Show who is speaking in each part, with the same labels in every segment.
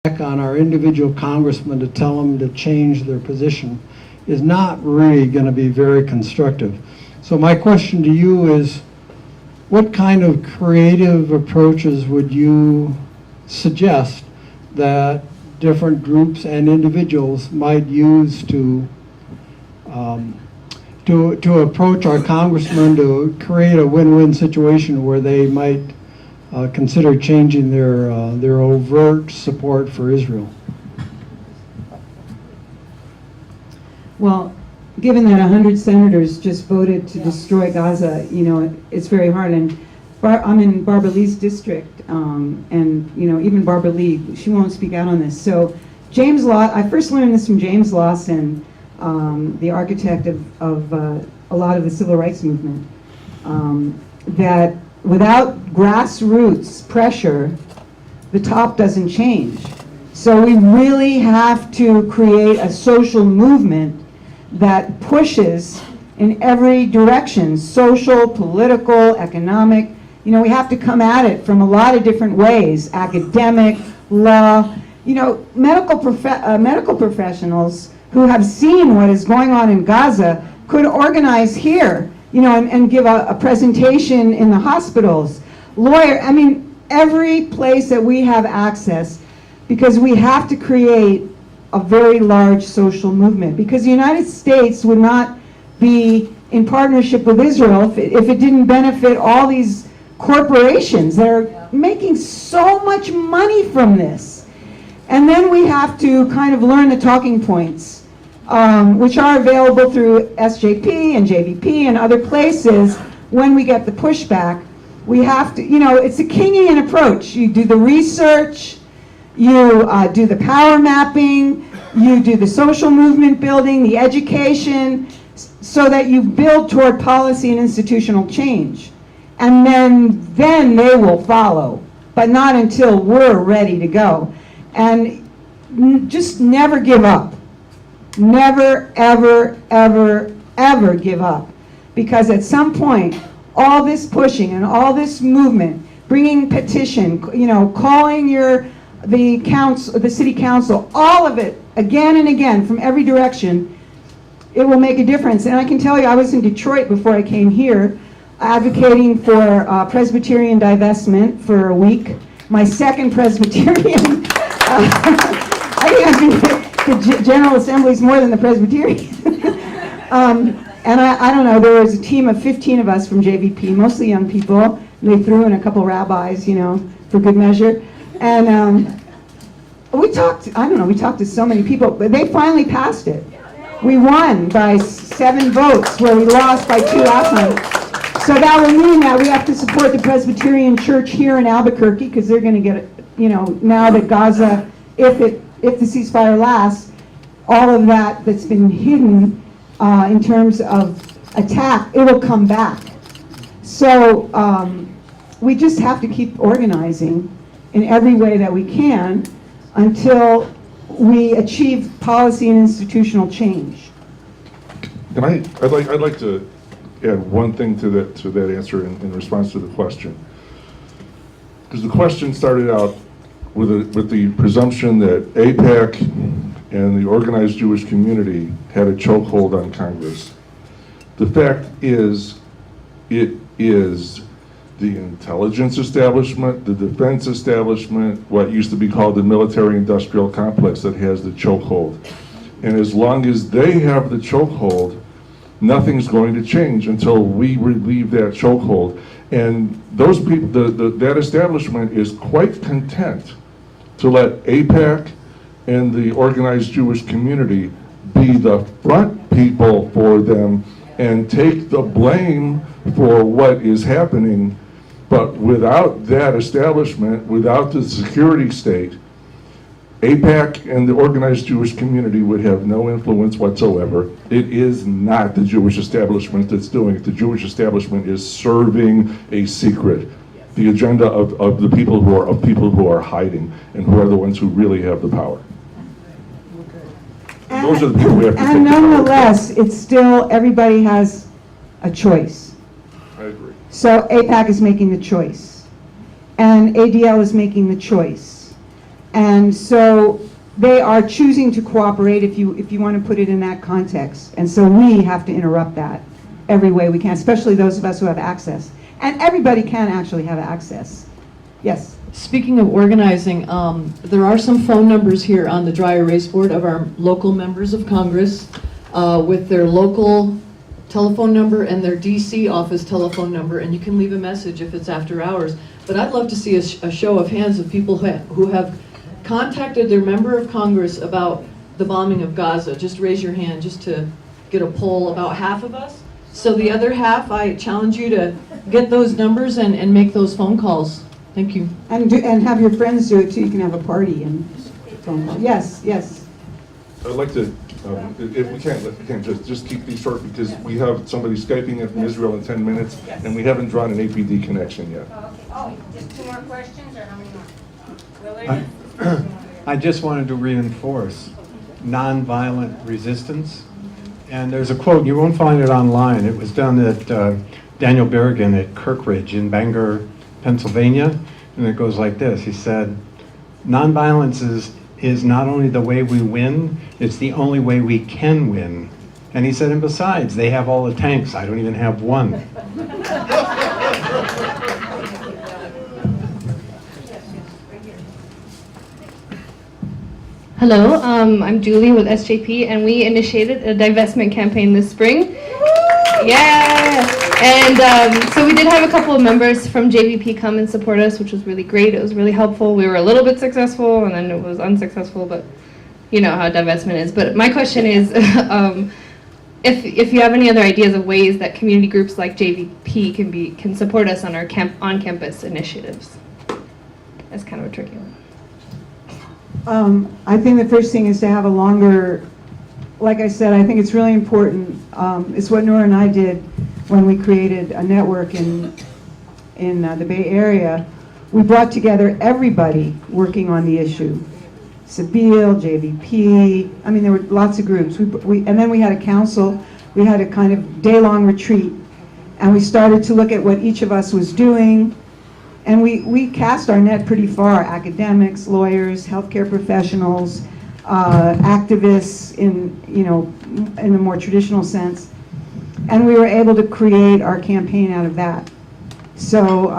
Speaker 1: on our individual congressmen to tell them to change their position is not really going to be very constructive. So my question to you is, what kind of creative approaches would you suggest that different groups and individuals might use to approach our congressmen to create a win-win situation where they might consider changing their overt support for Israel?
Speaker 2: Well, given that 100 senators just voted to destroy Gaza, you know, it's very hard. And I'm in Barbara Lee's district, and you know, even Barbara Lee, she won't speak out on this. So James I first learned this from James Lawson, the architect of a lot of the civil rights movement, that without grassroots pressure, the top doesn't change. So we really have to create a social movement that pushes in every direction, social, political, economic. You know, we have to come at it from a lot of different ways, academic, law. You know, medical professionals who have seen what is going on in Gaza could organize here, you know, and give a presentation in the hospitals. I mean, every place that we have access, because we have to create a very large social movement, because the United States would not be in partnership with Israel if it didn't benefit all these corporations that are making so much money from this. And then we have to kind of learn the talking points, which are available through SJP and JVP and other places. When we get the pushback, we have to, you know, it's a Kingian approach. You do the research, you do the power mapping, you do the social movement building, the education, so that you build toward policy and institutional change. And then they will follow, but not until we're ready to go. And just never give up. Never, ever, ever, ever give up. Because at some point, all this pushing and all this movement, bringing petition, you know, calling the council, the city council, all of it, again and again, from every direction, it will make a difference. And I can tell you, I was in Detroit before I came here, advocating for Presbyterian divestment for a week. My second Presbyterian, I think the General Assembly is more than the Presbyterian. And I don't know, there was a team of 15 of us from JVP, mostly young people. They threw in a couple rabbis, you know, for good measure. And we talked to so many people, but they finally passed it. We won by 7 votes, where we lost by 2 last night. So that will mean that we have to support the Presbyterian Church here in Albuquerque, because they're going to get, you know, now that Gaza, if the ceasefire lasts, all of that's been hidden in terms of attack, it will come back. So we just have to keep organizing in every way that we can until we achieve policy and institutional change.
Speaker 3: And I'd like to add one thing to that answer in response to the question, because the question started out with the presumption that AIPAC and the organized Jewish community had a chokehold on Congress. The fact is, it is the intelligence establishment, the defense establishment, what used to be called the military-industrial complex, that has the chokehold. And as long as they have the chokehold, nothing's going to change until we relieve that chokehold. And those people, that establishment is quite content to let AIPAC and the organized Jewish community be the front people for them and take the blame for what is happening. But without that establishment, without the security state, AIPAC and the organized Jewish community would have no influence whatsoever. It is not the Jewish establishment that's doing it. The Jewish establishment is serving a secret, the agenda of the people who are hiding, and who are the ones who really have the power.
Speaker 2: And,
Speaker 3: those are the people we have to take
Speaker 2: and
Speaker 3: the power.
Speaker 2: nonetheless, it's still, everybody has a choice.
Speaker 3: I agree.
Speaker 2: So AIPAC is making the choice, and ADL is making the choice. And so they are choosing to cooperate, if you want to put it in that context. And so we have to interrupt that every way we can, especially those of us who have access. And everybody can actually have access. Yes?
Speaker 4: Speaking of organizing, there are some phone numbers here on the dry erase board of our local members of Congress with their local telephone number and their DC office telephone number, and you can leave a message if it's after hours. But I'd love to see a show of hands of people who have contacted their member of Congress about the bombing of Gaza. Just raise your hand just to get a poll. About half of us. So the other half, I challenge you to get those numbers and make those phone calls. Thank you.
Speaker 2: And have your friends do it too. You can have a party and phone call. Yes, yes.
Speaker 3: I'd like to, if we can, just keep these short because we have somebody Skyping in from Israel in 10 minutes and we haven't drawn an APD connection yet.
Speaker 5: Oh, just 2 more questions or how many more?
Speaker 6: I just wanted to reinforce nonviolent resistance. And there's a quote, you won't find it online. It was done at Daniel Berrigan at Kirkridge in Bangor, Pennsylvania. And it goes like this. He said, nonviolence is not only the way we win, it's the only way we can win. And he said, and besides, they have all the tanks. I don't even have one.
Speaker 7: Hello, I'm Julie with SJP, and we initiated a divestment campaign this spring. Yeah! And so we did have a couple of members from JVP come and support us, which was really great. It was really helpful. We were a little bit successful, and then it was unsuccessful, but you know how divestment is. But my question is, if you have any other ideas of ways that community groups like JVP can support us on our on-campus initiatives. That's kind of a tricky one.
Speaker 2: I think the first thing is to have a longer, like I said, I think it's really important. It's what Nora and I did when we created a network in the Bay Area. We brought together everybody working on the issue. Sabeel, JVP, I mean, there were lots of groups. And then we had a council. We had a kind of day-long retreat. And we started to look at what each of us was doing. And we cast our net pretty far: academics, lawyers, healthcare professionals, activists in the more traditional sense. And we were able to create our campaign out of that. So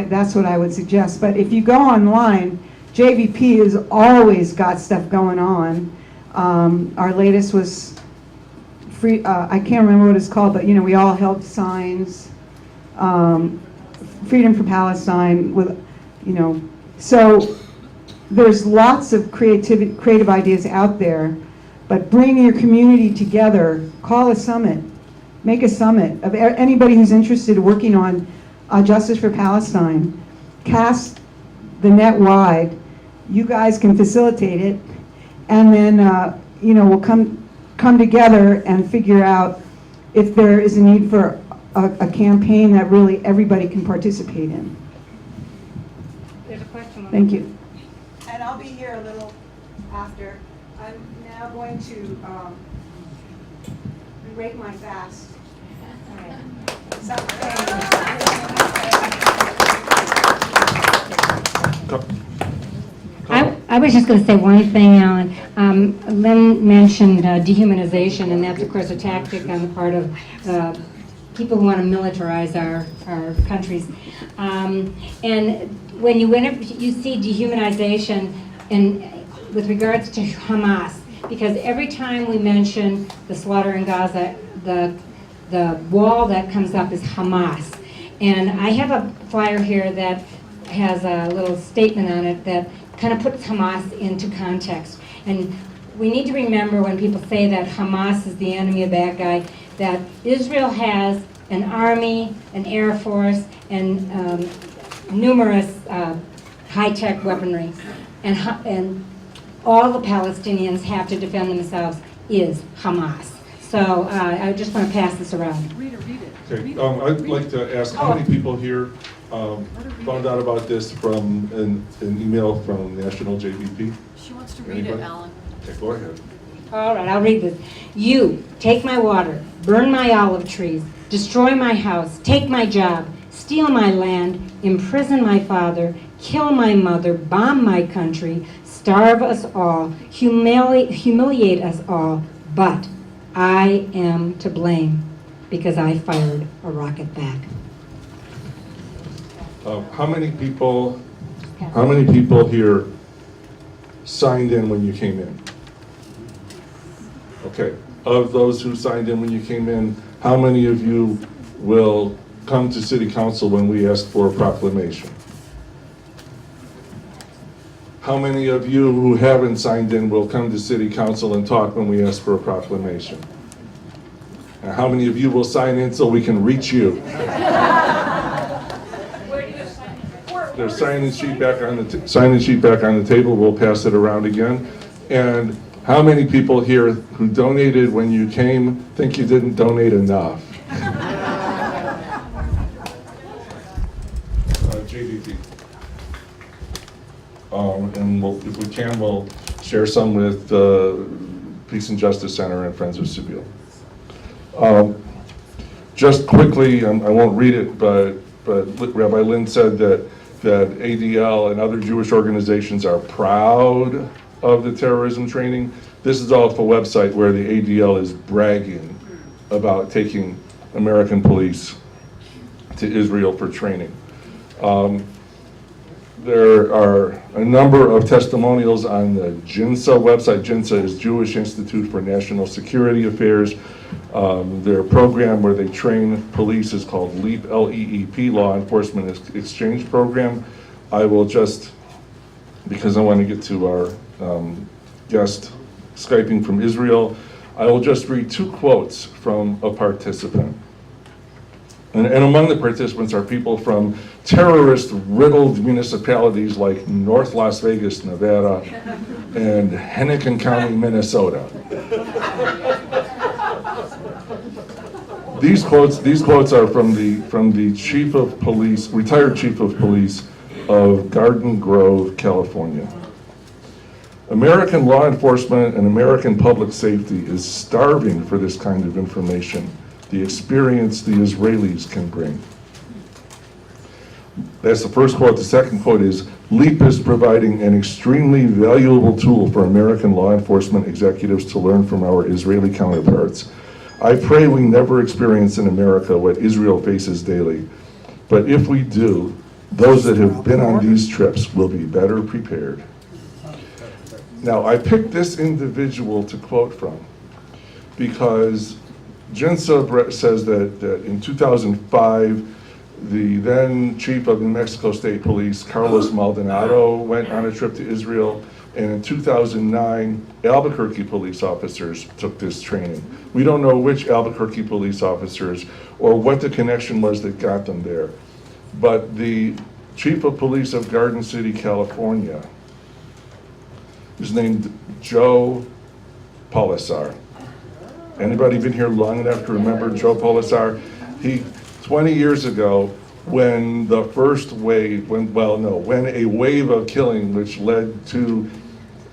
Speaker 2: that's what I would suggest. But if you go online, JVP has always got stuff going on. Our latest was free. I can't remember what it's called, but we all held signs. Freedom for Palestine, so there's lots of creative ideas out there, but bring your community together, call a summit, make a summit of anybody who's interested in working on justice for Palestine, cast the net wide, you guys can facilitate it, and then we'll come together and figure out if there is a need for a campaign that really everybody can participate in.
Speaker 7: There's a question.
Speaker 2: Thank you. And I'll be here a little after. I'm now going to break my fast.
Speaker 5: I was just going to say one thing, Alan. Lynn mentioned dehumanization, and that's, of course, a tactic on the part of people who want to militarize our countries. And whenever you see dehumanization with regards to Hamas, because every time we mention the slaughter in Gaza, the wall that comes up is Hamas. And I have a flyer here that has a little statement on it that kind of puts Hamas into context. And we need to remember when people say that Hamas is the enemy, a bad guy, that Israel has an army, an air force, and numerous high-tech weaponry. And all the Palestinians have to defend themselves is Hamas. So I just want to pass this around.
Speaker 4: Read it.
Speaker 3: Okay, I'd like to ask how many people here found out about this from an email from National JVP?
Speaker 4: She wants to read
Speaker 3: Anybody?
Speaker 4: it, Alan.
Speaker 3: Okay, go ahead.
Speaker 5: All right, I'll read this. You take my water, burn my olive trees, destroy my house, take my job, steal my land, imprison my father, kill my mother, bomb my country, starve us all, humiliate us all, but I am to blame because I fired a rocket back.
Speaker 3: How many people here signed in when you came in? Okay, of those who signed in when you came in, how many of you will come to city council when we ask for a proclamation? How many of you who haven't signed in will come to city council and talk when we ask for a proclamation? And how many of you will sign in so we can reach you? There's sign-in sheet back on the table. We'll pass it around again. And how many people here who donated when you came think you didn't donate enough? JVP. And if we can, we'll share some with Peace and Justice Center and Friends of Sibyl. Just quickly, I won't read it, but Rabbi Lynn said that ADL and other Jewish organizations are proud of the terrorism training. This is off a website where the ADL is bragging about taking American police to Israel for training. There are a number of testimonials on the JINSA website. JINSA is Jewish Institute for National Security Affairs. Their program where they train police is called LEAP, L-E-E-P, Law Enforcement Exchange Program. I will just, because I want to get to our guest Skyping from Israel, I will just read 2 quotes from a participant. And among the participants are people from terrorist-riddled municipalities like North Las Vegas, Nevada, and Hennepin County, Minnesota. These quotes are from the chief of police, retired chief of police of Garden Grove, California. American law enforcement and American public safety is starving for this kind of information, the experience the Israelis can bring. That's the first quote. The second quote is, LEAP is providing an extremely valuable tool for American law enforcement executives to learn from our Israeli counterparts. I pray we never experience in America what Israel faces daily. But if we do, those that have been on these trips will be better prepared. Now, I picked this individual to quote from because JINSA says that in 2005, the then chief of New Mexico State Police, Carlos Maldonado, went on a trip to Israel. And in 2009, Albuquerque police officers took this training. We don't know which Albuquerque police officers or what the connection was that got them there. But the chief of police of Garden City, California, is named Joe Polisar. Anybody been here long enough to remember Joe Polisar? 20 years ago, when the first wave, when a wave of killing, which led to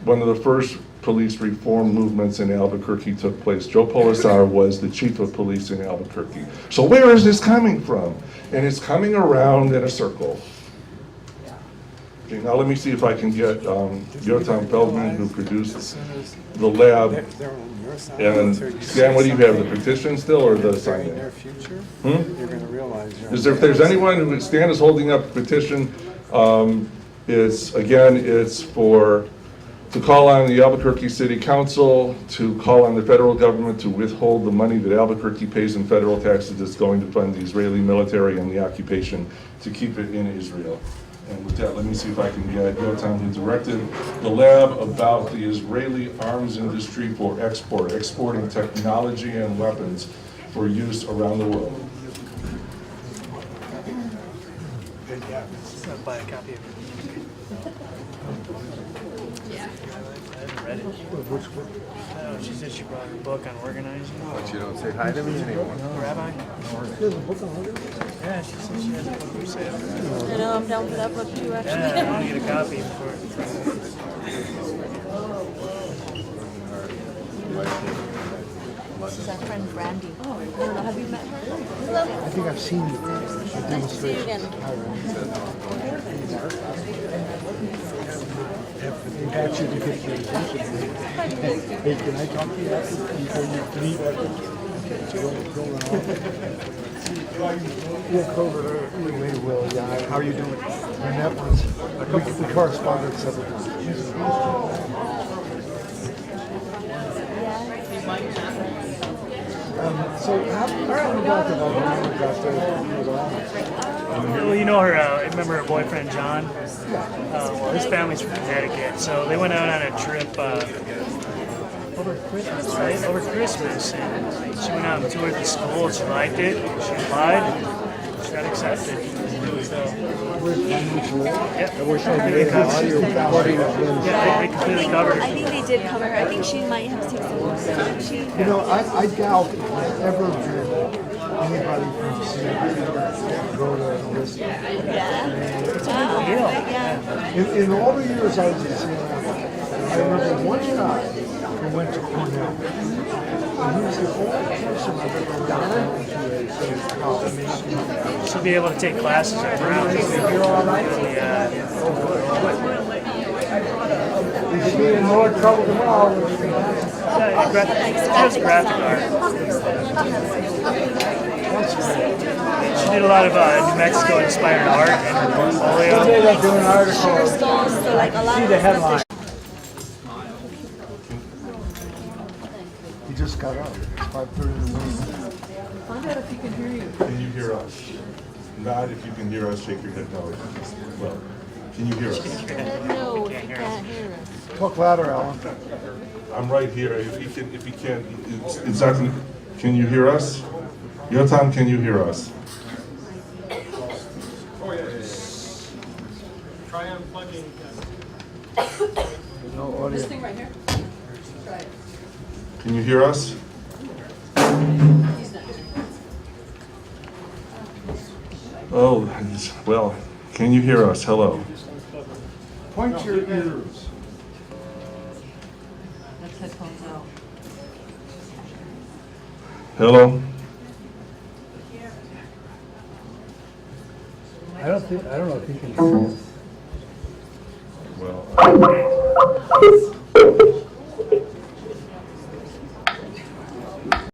Speaker 3: one of the first police reform movements in Albuquerque took place, Joe Polisar was the chief of police in Albuquerque. So where is this coming from? And it's coming around in a circle. Okay, now let me see if I can get Yotam Feldman, who produced the lab. And Stan, what do you have, the petition still or the sign-in? If there's anyone who, Stan is holding up the petition, it's to call on the Albuquerque City Council, to call on the federal government to withhold the money that Albuquerque pays in federal taxes that's going to fund the Israeli military and the occupation, to keep it in Israel. And with that, let me see if I can get Yotam, who directed the lab about the Israeli arms industry for exporting technology and weapons for use around the world.
Speaker 8: Buy a copy of it. Yeah. I haven't read it. No, she said she brought her book on organizing.
Speaker 9: But you don't say hi to me anymore.
Speaker 8: Rabbi? Yeah, she said she has a book for sale.
Speaker 10: I know, I'm down for that book too, actually.
Speaker 8: Yeah, I want to get a copy before.
Speaker 10: This is our friend Brandy. Oh, I don't know, have you met her? Hello.
Speaker 9: I think I've seen you.
Speaker 10: Nice to see you again.
Speaker 9: They've asked you to get your attention. Hey, can I talk to you after, before you leave after? Okay, so yeah, Clover, we will, yeah. How are you doing? We met once. We corresponded several times. So how do you find about the Obama got there?
Speaker 8: Well, you know her. Remember her boyfriend John? Well, his family's from Connecticut, so they went out on a trip over Christmas, right? Over Christmas, and she went out and toured the school. She liked it. She applied. And she got accepted. So, yeah, they completely covered
Speaker 10: I
Speaker 8: it.
Speaker 10: think they did cover her. I think she might have taken some.
Speaker 9: You know, I doubt if there's ever been anybody from Seattle go to this.
Speaker 10: Yeah. Wow. Yeah.
Speaker 9: In all the years I was in Seattle, I remember one guy who went to Cornell. And he was the only person I've ever gotten to college.
Speaker 8: She'll be able to take classes at Brown. Yeah.
Speaker 9: You should be in more trouble tomorrow.
Speaker 8: She does graphic art. She did a lot of New Mexico inspired art in her portfolio.
Speaker 9: They're doing articles.
Speaker 10: So like a lot of
Speaker 9: See the headline. He just got up. It's 5:30 in the morning.
Speaker 10: Find out if he can hear you.
Speaker 3: Can you hear us? Nod if you can hear us, shake your head no. Well, can you hear us?
Speaker 10: No, he can't hear us.
Speaker 9: Talk louder, Alan.
Speaker 3: I'm right here. If you can, exactly. Can you hear us? Yotam, can you hear us?
Speaker 8: Try unplugging.
Speaker 9: No audio.
Speaker 4: This thing right here? Try it.
Speaker 3: Can you hear us? Oh, well, can you hear us? Hello.
Speaker 9: Point your ears.
Speaker 4: That's headphones out.
Speaker 3: Hello.
Speaker 9: I don't know if he can hear us.
Speaker 3: Well.